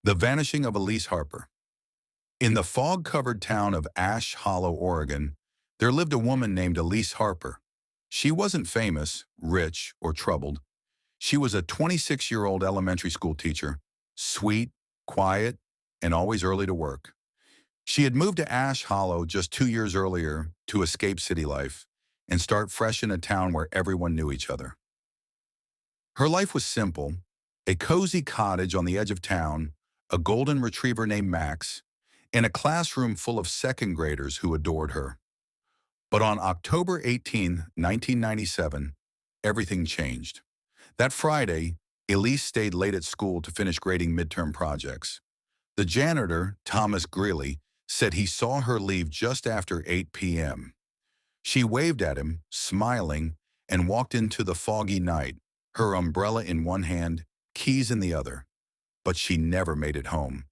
The Vanishing of Elise Harper. In the fog-covered town of Ash Hollow, Oregon, there lived a woman named Elise Harper. She wasn't famous, rich, or troubled. She was a 26-year-old elementary school teacher, sweet, quiet, and always early to work. She had moved to Ash Hollow just 2 years earlier to escape city life and start fresh in a town where everyone knew each other. Her life was simple: a cozy cottage on the edge of town, a golden retriever named Max, and a classroom full of second graders who adored her. But on October 18, 1997, everything changed. That Friday, Elise stayed late at school to finish grading midterm projects. The janitor, Thomas Greeley, said he saw her leave just after 8 p.m. She waved at him, smiling, and walked into the foggy night, her umbrella in one hand, keys in the other. But she never made it home.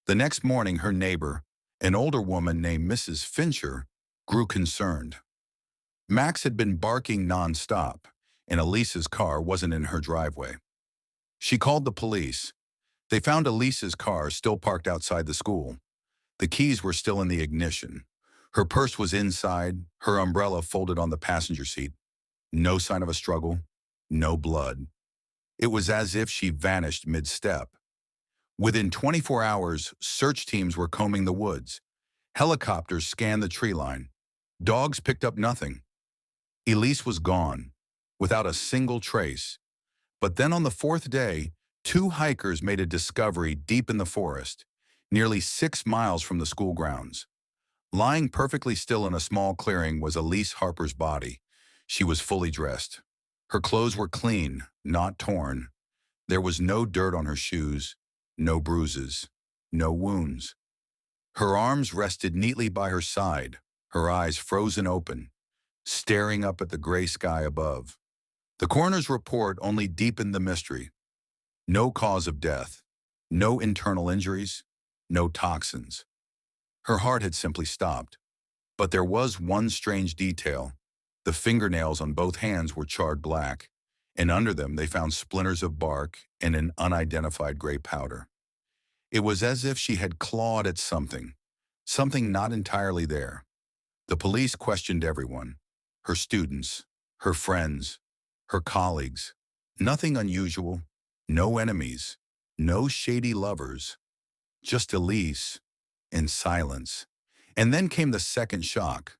The next morning, her neighbor, an older woman named Mrs. Fincher, grew concerned. Max had been barking nonstop, and Elise's car wasn't in her driveway. She called the police. They found Elise's car still parked outside the school. The keys were still in the ignition. Her purse was inside, her umbrella folded on the passenger seat. No sign of a struggle, no blood. It was as if she vanished mid-step. Within 24 hours, search teams were combing the woods. Helicopters scanned the tree line. Dogs picked up nothing. Elise was gone, without a single trace. But then on the fourth day, two hikers made a discovery deep in the forest, nearly 6 miles from the school grounds. Lying perfectly still in a small clearing was Elise Harper's body. She was fully dressed. Her clothes were clean, not torn. There was no dirt on her shoes, no bruises, no wounds. Her arms rested neatly by her side, her eyes frozen open, staring up at the gray sky above. The coroner's report only deepened the mystery. No cause of death, no internal injuries, no toxins. Her heart had simply stopped. But there was one strange detail. The fingernails on both hands were charred black, and under them they found splinters of bark and an unidentified gray powder. It was as if she had clawed at something not entirely there. The police questioned everyone: her students, her friends, her colleagues. Nothing unusual, no enemies, no shady lovers, just Elise and silence. And then came the second shock.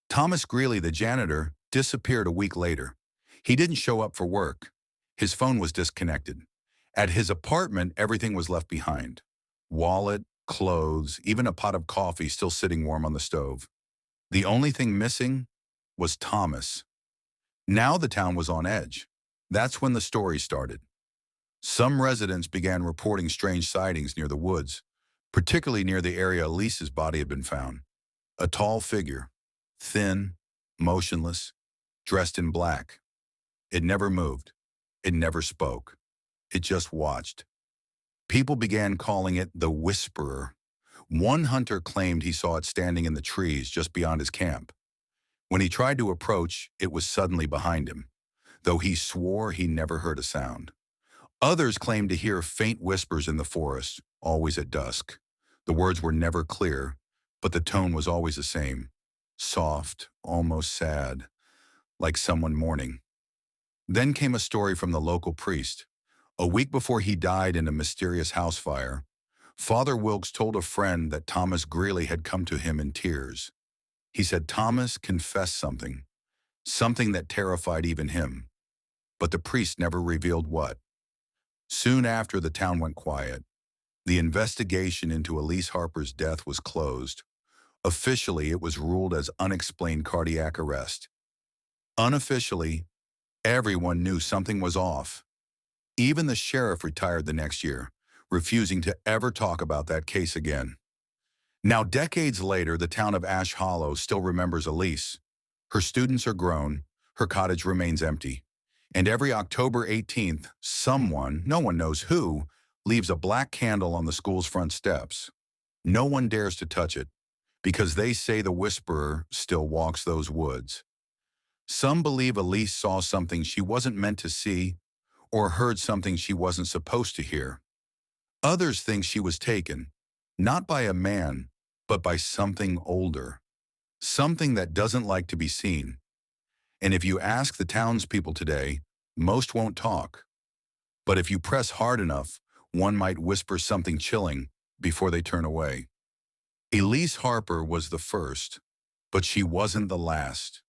Thomas Greeley, the janitor, disappeared a week later. He didn't show up for work. His phone was disconnected. At his apartment, everything was left behind: wallet, clothes, even a pot of coffee still sitting warm on the stove. The only thing missing was Thomas. Now the town was on edge. That's when the story started. Some residents began reporting strange sightings near the woods, particularly near the area Elise's body had been found. A tall figure, thin, motionless, dressed in black. It never moved. It never spoke. It just watched. People began calling it the Whisperer. One hunter claimed he saw it standing in the trees just beyond his camp. When he tried to approach, it was suddenly behind him, though he swore he never heard a sound. Others claimed to hear faint whispers in the forest, always at dusk. The words were never clear, but the tone was always the same: soft, almost sad, like someone mourning. Then came a story from the local priest. A week before he died in a mysterious house fire, Father Wilkes told a friend that Thomas Greeley had come to him in tears. He said Thomas confessed something that terrified even him. But the priest never revealed what. Soon after, the town went quiet. The investigation into Elise Harper's death was closed. Officially, it was ruled as unexplained cardiac arrest. Unofficially, everyone knew something was off. Even the sheriff retired the next year, refusing to ever talk about that case again. Now, decades later, the town of Ash Hollow still remembers Elise. Her students are grown, her cottage remains empty, and every October 18th, someone, no one knows who, leaves a black candle on the school's front steps. No one dares to touch it, because they say the Whisperer still walks those woods. Some believe Elise saw something she wasn't meant to see, or heard something she wasn't supposed to hear. Others think she was taken, not by a man, but by something older, something that doesn't like to be seen. And if you ask the townspeople today, most won't talk. But if you press hard enough, one might whisper something chilling before they turn away. Elise Harper was the first, but she wasn't the last.